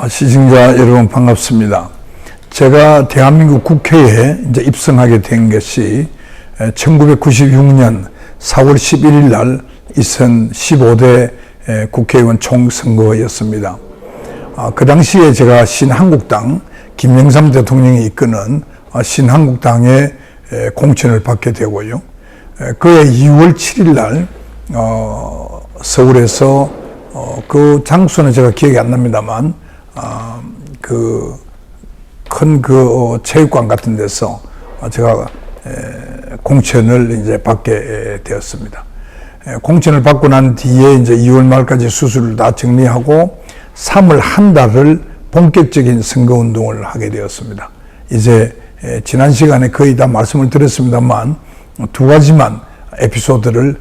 시청자 여러분 반갑습니다. 제가 대한민국 국회에 이제 입성하게 된 것이 1996년 4월 11일 날 있은 15대 국회의원 총선거였습니다. 그 당시에 제가 신한국당 김영삼 대통령이 이끄는 신한국당의 공천을 받게 되고요. 그해 2월 7일 날 서울에서 그 장소는 제가 기억이 안 납니다만 큰 체육관 같은 데서 제가 공천을 이제 받게 되었습니다. 공천을 받고 난 뒤에 이제 2월 말까지 수술을 다 정리하고 3월 한 달을 본격적인 선거운동을 하게 되었습니다. 이제 지난 시간에 거의 다 말씀을 드렸습니다만 두 가지만 에피소드를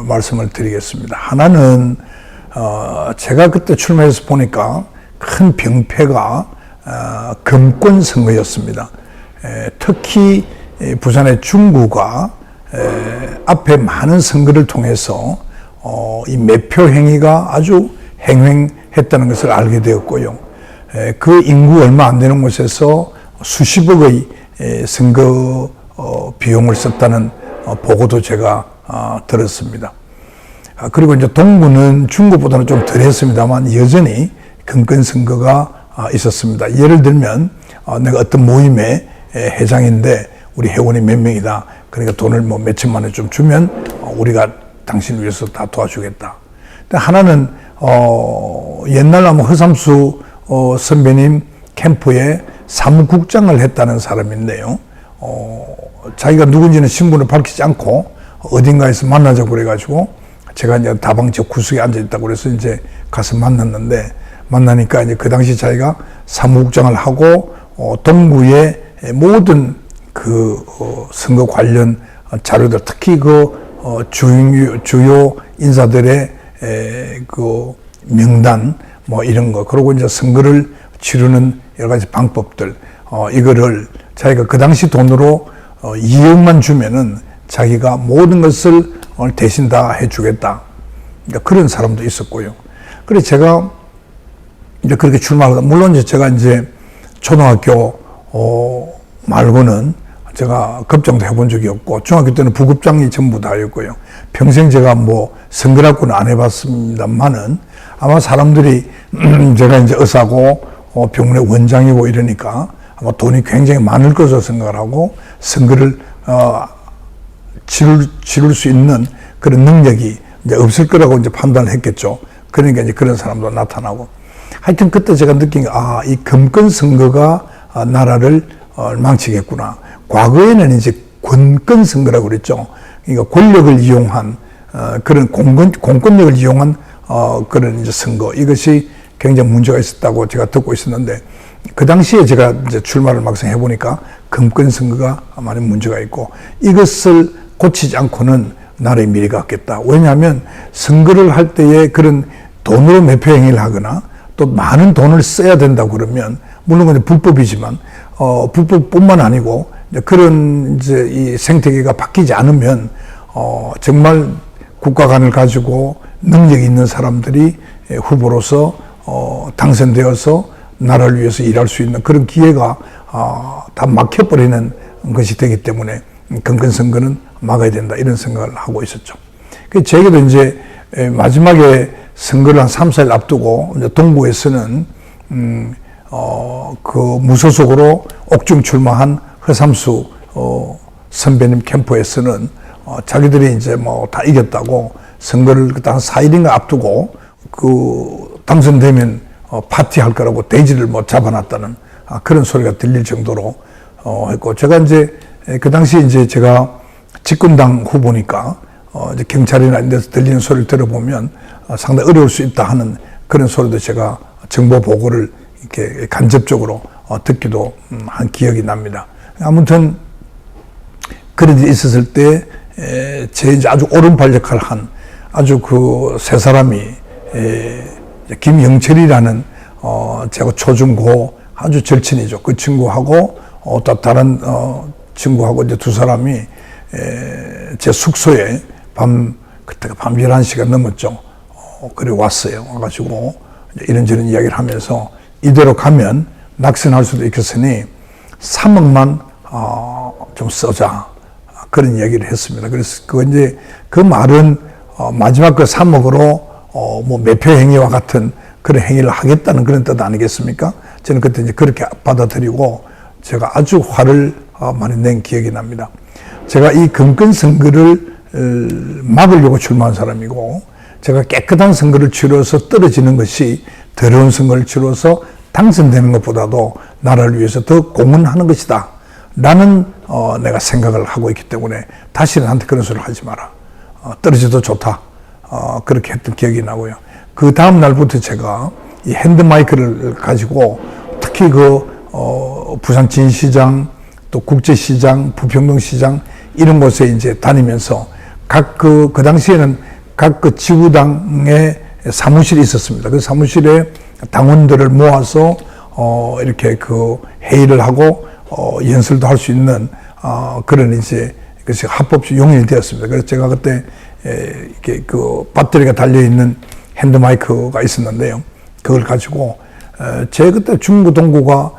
말씀을 드리겠습니다. 하나는 제가 그때 출마해서 보니까 큰 병폐가 금권 선거였습니다. 특히 부산의 중구가 앞에 많은 선거를 통해서 이 매표 행위가 아주 행행했다는 것을 알게 되었고요. 그 인구 얼마 안 되는 곳에서 수십억의 선거 비용을 썼다는 보고도 제가 들었습니다. 그리고 이제 동구는 중구보다는 좀 덜 했습니다만 여전히 금권 선거가 있었습니다. 예를 들면 내가 어떤 모임의 회장인데 우리 회원이 몇 명이다. 그러니까 돈을 뭐 몇천만 원 좀 주면 우리가 당신 위해서 다 도와주겠다. 근데 하나는 옛날 아마 허삼수 선배님 캠프에 사무국장을 했다는 사람인데요. 자기가 누군지는 신분을 밝히지 않고 어딘가에서 만나자고 그래가지고 제가 이제 다방적 구석에 앉아있다고 그래서 이제 가서 만나니까 이제 그 당시 자기가 사무국장을 하고 동구의 모든 선거 관련 자료들, 특히 주요 인사들의 명단 뭐 이런 거, 그리고 이제 선거를 치르는 여러 가지 방법들, 이거를 자기가 그 당시 돈으로 2억만 주면은 자기가 모든 것을 대신 다 해주겠다. 그러니까 그런 사람도 있었고요. 그래서 제가 이제 그렇게 출마하다, 물론 이제 제가 이제 초등학교 말고는 제가 급장도 해본 적이 없고, 중학교 때는 부급장이 전부 다였고요. 평생 제가 뭐 선거라고는 안 해봤습니다만은 아마 사람들이 제가 이제 의사고 병원의 원장이고 이러니까 아마 돈이 굉장히 많을 것으로 생각을 하고 선거를 치를 수 있는 그런 능력이 이제 없을 거라고 이제 판단을 했겠죠. 그러니까 이제 그런 사람도 나타나고. 하여튼 그때 제가 느낀 게, 이 금권 선거가 나라를 망치겠구나. 과거에는 이제 권권 선거라고 그랬죠. 그러니까 권력을 이용한, 그런 공권력을 이용한, 그런 이제 선거. 이것이 굉장히 문제가 있었다고 제가 듣고 있었는데, 그 당시에 제가 이제 출마를 막상 해보니까 금권 선거가 많은 문제가 있고, 이것을 고치지 않고는 나라의 미래가 없겠다. 왜냐하면 선거를 할 때에 그런 돈으로 매표 행위를 하거나 또 많은 돈을 써야 된다고 그러면, 물론 그냥 불법이지만, 불법뿐만 아니고, 그런 이제 이 생태계가 바뀌지 않으면, 정말 국가관을 가지고 능력이 있는 사람들이 후보로서, 당선되어서 나라를 위해서 일할 수 있는 그런 기회가, 다 막혀버리는 것이 되기 때문에, 금권 선거는 막아야 된다. 이런 생각을 하고 있었죠. 그래서 저에게도 이제 마지막에 선거를 한 3, 4일 앞두고 이제 동구에서는 무소속으로 옥중 출마한 허삼수 선배님 캠프에서는 자기들이 이제 뭐 다 이겼다고 선거를 그때 한 4일인가 앞두고 당선되면 파티할 거라고 대지를 뭐 잡아놨다는 그런 소리가 들릴 정도로 했고, 제가 이제 그 당시 이제 제가 집권당 후보니까 이제 경찰이나 이런 데서 들리는 소리를 들어보면 상당히 어려울 수 있다 하는 그런 소리도 제가 정보 보고를 이렇게 간접적으로 듣기도 한 기억이 납니다. 아무튼 그런 일이 있었을 때 제 이제 아주 오른팔 역할을 한 아주 세 사람이 김영철이라는 제가 초중고 아주 절친이죠. 그 친구하고 또 다른 친구하고 이제 두 사람이 제 숙소에 그때가 밤 11시가 넘었죠. 그래 왔어요. 와가지고 이런저런 이야기를 하면서 이대로 가면 낙선할 수도 있겠으니 3억만 좀 써자. 그런 얘기를 했습니다. 그래서 그 말은 마지막 그 3억으로 뭐 매표 행위와 같은 그런 행위를 하겠다는 그런 뜻 아니겠습니까? 저는 그때 이제 그렇게 받아들이고 제가 아주 화를 많이 낸 기억이 납니다. 제가 이 금권 선거를 막으려고 출마한 사람이고, 제가 깨끗한 선거를 치러서 떨어지는 것이 더러운 선거를 치러서 당선되는 것보다도 나라를 위해서 더 공헌하는 것이다 라는 내가 생각을 하고 있기 때문에 다시는 나한테 그런 소리를 하지 마라. 떨어져도 좋다. 그렇게 했던 기억이 나고요. 그 다음 날부터 제가 이 핸드마이크를 가지고 특히 부산 진시장, 또 국제시장, 부평동시장 이런 곳에 이제 다니면서 그 당시에는 각 그 지구당의 사무실이 있었습니다. 그 사무실에 당원들을 모아서 이렇게 그 회의를 하고 연설도 할 수 있는 그런 이제 그것이 합법적 용인이 되었습니다. 그래서 제가 그때 이렇게 그 배터리가 달려 있는 핸드마이크가 있었는데요. 그걸 가지고 제 그때 중구 동구가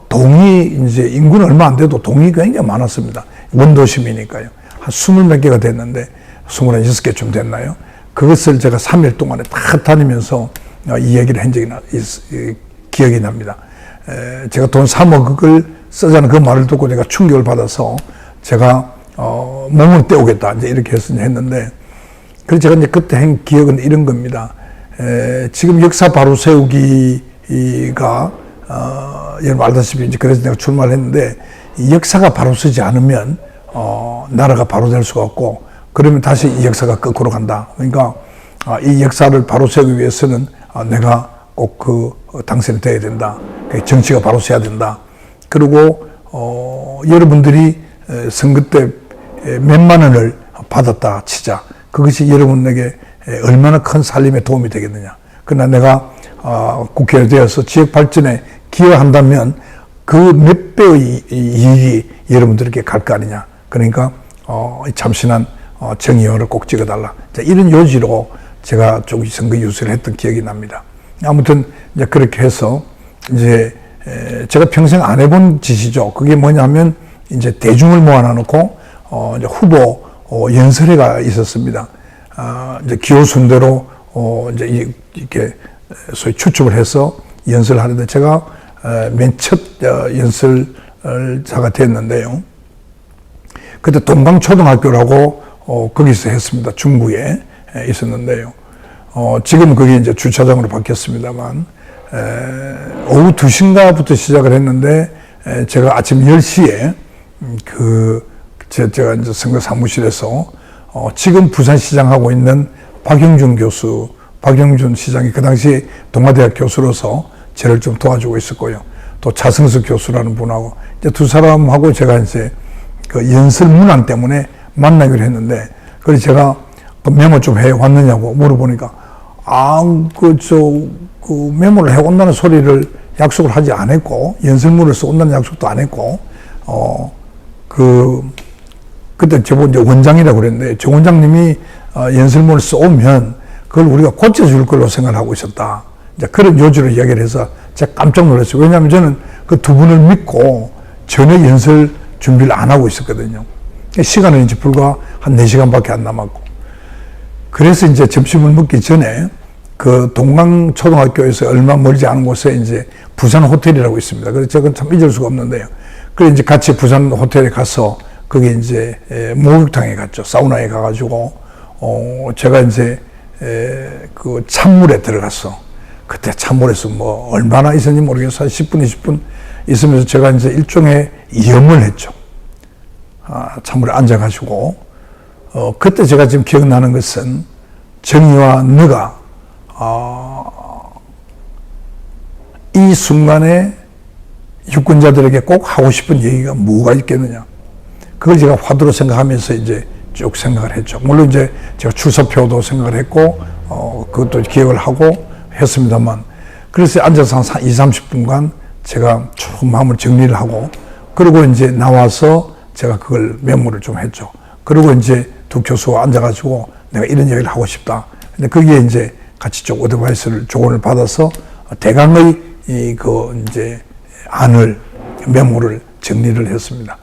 동이 이제 인구는 얼마 안 돼도 동이 굉장히 많았습니다. 원도심이니까요. 한 20몇 개가 됐는데 26개쯤 됐나요? 그것을 제가 3일 동안에 다 다니면서 이 얘기를 한 적이 기억이 납니다. 제가 돈 3억을 쓰자는 그 말을 듣고 제가 충격을 받아서 제가 몸을 떼우겠다 이제 이렇게 했는데, 그래서 제가 이제 그때 한 기억은 이런 겁니다. 지금 역사 바로 세우기가 여러분 알다시피 이제 그래서 내가 출마를 했는데, 이 역사가 바로 서지 않으면 나라가 바로 될 수가 없고, 그러면 다시 이 역사가 거꾸로 간다. 그러니까 이 역사를 바로 세우기 위해서는 내가 꼭 당선이 돼야 된다. 정치가 바로 서야 된다. 그리고 여러분들이 선거 때 몇만 원을 받았다 치자. 그것이 여러분에게 얼마나 큰 살림에 도움이 되겠느냐. 그러나 내가 국회에 되어서 지역 발전에 기여한다면 그 몇 배의 이익이 여러분들에게 갈 거 아니냐. 그러니까 참신한 정의원을 꼭 찍어달라. 자, 이런 요지로 제가 좀 선거 유세를 했던 기억이 납니다. 아무튼 이제 그렇게 해서 이제 제가 평생 안 해본 짓이죠. 그게 뭐냐면 이제 대중을 모아놓고 이제 후보 연설회가 있었습니다. 이제 기호순대로 이제 이렇게 소위 추첨을 해서 연설을 하는데 제가 맨 첫 연설자가 됐는데요. 그때 동강초등학교라고 거기서 했습니다. 중구에 있었는데요. 지금 그게 이제 주차장으로 바뀌었습니다만, 오후 2시인가부터 시작을 했는데, 제가 아침 10시에 제가 이제 선거 사무실에서 지금 부산시장 하고 있는 박영준 시장이 그 당시 동아대학 교수로서 저를 좀 도와주고 있었고요. 또 차승석 교수라는 분하고 이제 두 사람하고 제가 이제 그 연설 문안 때문에 만나기로 했는데, 그래서 제가 그 메모 좀 해 왔느냐고 물어보니까 그 메모를 해 온다는 소리를 약속을 하지 않았고, 연설문을 써 온다는 약속도 안 했고, 그때 저보고 이제 원장이라고 그랬는데, 저 원장님이 연설문을 써 오면 그걸 우리가 고쳐줄 걸로 생각을 하고 있었다. 이제 그런 요지로 이야기를 해서 제가 깜짝 놀랐어요. 왜냐하면 저는 그 두 분을 믿고 전혀 연설 준비를 안 하고 있었거든요. 시간은 이제 불과 한 4시간밖에 안 남았고. 그래서 이제 점심을 먹기 전에 그 동강초등학교에서 얼마 멀지 않은 곳에 이제 부산 호텔이라고 있습니다. 그래서 저건 참 잊을 수가 없는데요. 그래서 이제 같이 부산 호텔에 가서 거기 이제 목욕탕에 갔죠. 사우나에 가가지고 제가 이제 그 찬물에 들어갔어. 그때 찬물에서 뭐 얼마나 있었는지 모르겠어요. 한 10분, 20분 있으면서 제가 이제 일종의 염을 했죠. 찬물에 앉아가지고 그때 제가 지금 기억나는 것은 정의와 너가 이 순간에 유권자들에게 꼭 하고 싶은 얘기가 뭐가 있겠느냐. 그걸 제가 화두로 생각하면서 이제 쭉 생각을 했죠. 물론 이제 제가 출사표도 생각을 했고, 그것도 기억을 하고 했습니다만, 그래서 앉아서 한 20-30분간 제가 쭉 마음을 정리를 하고, 그리고 이제 나와서 제가 그걸 메모를 좀 했죠. 그리고 이제 두 교수와 앉아가지고 내가 이런 얘기를 하고 싶다. 근데 거기에 이제 같이 좀 어드바이스를 조언을 받아서 대강의 그 이제 안을 메모를 정리를 했습니다.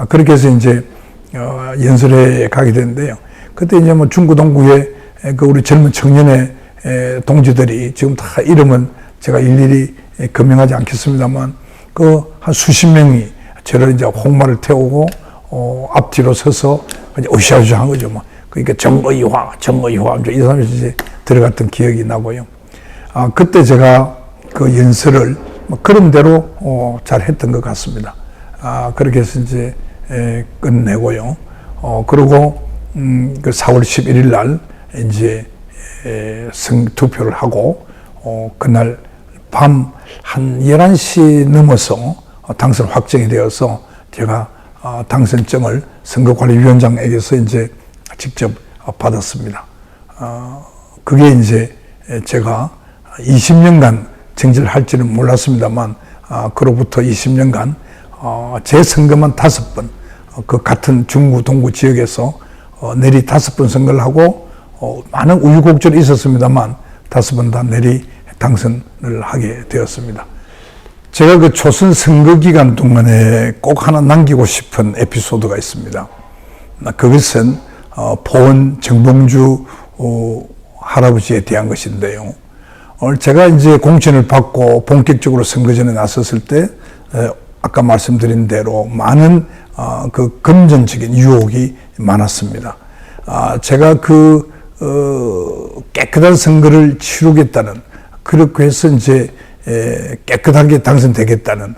그렇게 해서 이제 연설회에 가게 됐는데요. 그때 이제 뭐 중구 동구에 그 우리 젊은 청년의 동지들이 지금 다 이름은 제가 일일이 거명하지 않겠습니다만 그 한 수십 명이 저를 이제 홍마를 태우고 앞뒤로 서서 이제 으쌰으쌰한 거죠. 뭐 그러니까 정의화 이 사람이 이제 들어갔던 기억이 나고요. 그때 제가 그 연설을 뭐 그런 대로 잘 했던 것 같습니다. 그렇게 해서 이제 끝내고요. 그리고 그 4월 11일 날 이제 투표를 하고 그날 밤 한 11시 넘어서 당선 확정이 되어서 제가 당선증을 선거관리위원장에게서 이제 직접 받았습니다. 그게 이제 제가 20년간 정치를 할지는 몰랐습니다만 그로부터 20년간 제 선거만 5번 그 같은 중구 동구 지역에서 내리 5번 선거를 하고 많은 우유곡절이 있었습니다만 5번 다 내리 당선을 하게 되었습니다. 제가 그 초선 선거 기간 동안에 꼭 하나 남기고 싶은 에피소드가 있습니다. 그것은 포원 정봉주 할아버지에 대한 것인데요. 제가 이제 공천을 받고 본격적으로 선거전에 나섰을 때 아까 말씀드린 대로 많은 그 금전적인 유혹이 많았습니다. 제가 그 깨끗한 선거를 치르겠다는 그렇게 해서 이제 깨끗하게 당선되겠다는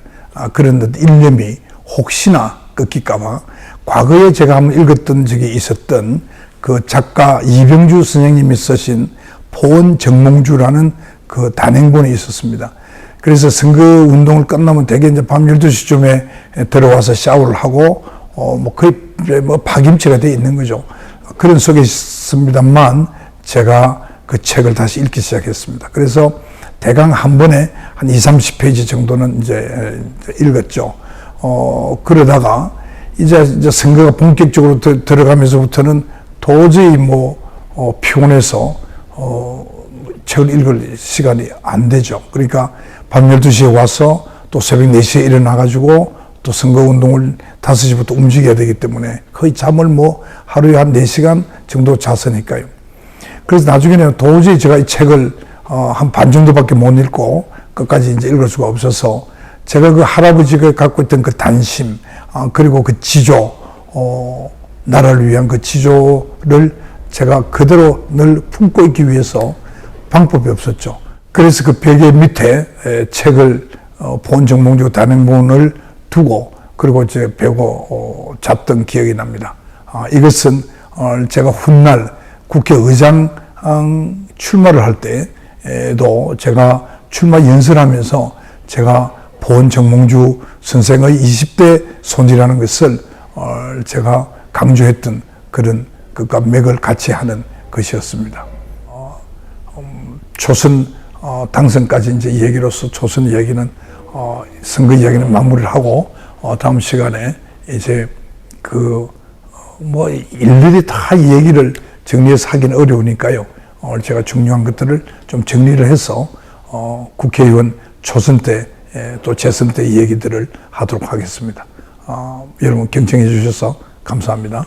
그런 일념이 혹시나 꺾일까봐 과거에 제가 한번 읽었던 적이 있었던 그 작가 이병주 선생님이 쓰신 포원 정몽주라는 그 단행본이 있었습니다. 그래서 선거 운동을 끝나면 대개 이제 밤 12시쯤에 들어와서 샤워를 하고 뭐 거의 뭐 파김치가 돼 있는 거죠. 그런 속에 있습니다만 제가 그 책을 다시 읽기 시작했습니다. 그래서 대강 한 번에 한 20, 30페이지 정도는 이제 읽었죠. 그러다가 이제 선거가 본격적으로 들어가면서부터는 도저히 피곤해서 책을 읽을 시간이 안 되죠. 그러니까 밤 12시에 와서 또 새벽 4시에 일어나가지고 또 선거운동을 5시부터 움직여야 되기 때문에 거의 잠을 하루에 한 4시간 정도 잤으니까요. 그래서 나중에는 도저히 제가 이 책을 한 반 정도밖에 못 읽고 끝까지 이제 읽을 수가 없어서 제가 그 할아버지가 갖고 있던 그 단심, 그리고 그 지조, 나라를 위한 그 지조를 제가 그대로 늘 품고 있기 위해서 방법이 없었죠. 그래서 그 벽에 밑에 책을 포원 정몽주 단행본을 두고 그리고 이제 배고 잤던 기억이 납니다. 이것은 제가 훗날 국회의장 출마를 할 때도 제가 출마 연설하면서 제가 포원 정몽주 선생의 20대 손이라는 것을 제가 강조했던 그런 것과 맥을 같이 하는 것이었습니다. 초선 당선까지 이제 얘기로서 초선 이야기는 선거 이야기는 마무리를 하고 다음 시간에 이제 일일이 다 얘기를 정리해서 하기는 어려우니까요. 제가 중요한 것들을 좀 정리를 해서 국회의원 초선 때 또 재선 때 얘기들을 하도록 하겠습니다. 여러분 경청해 주셔서 감사합니다.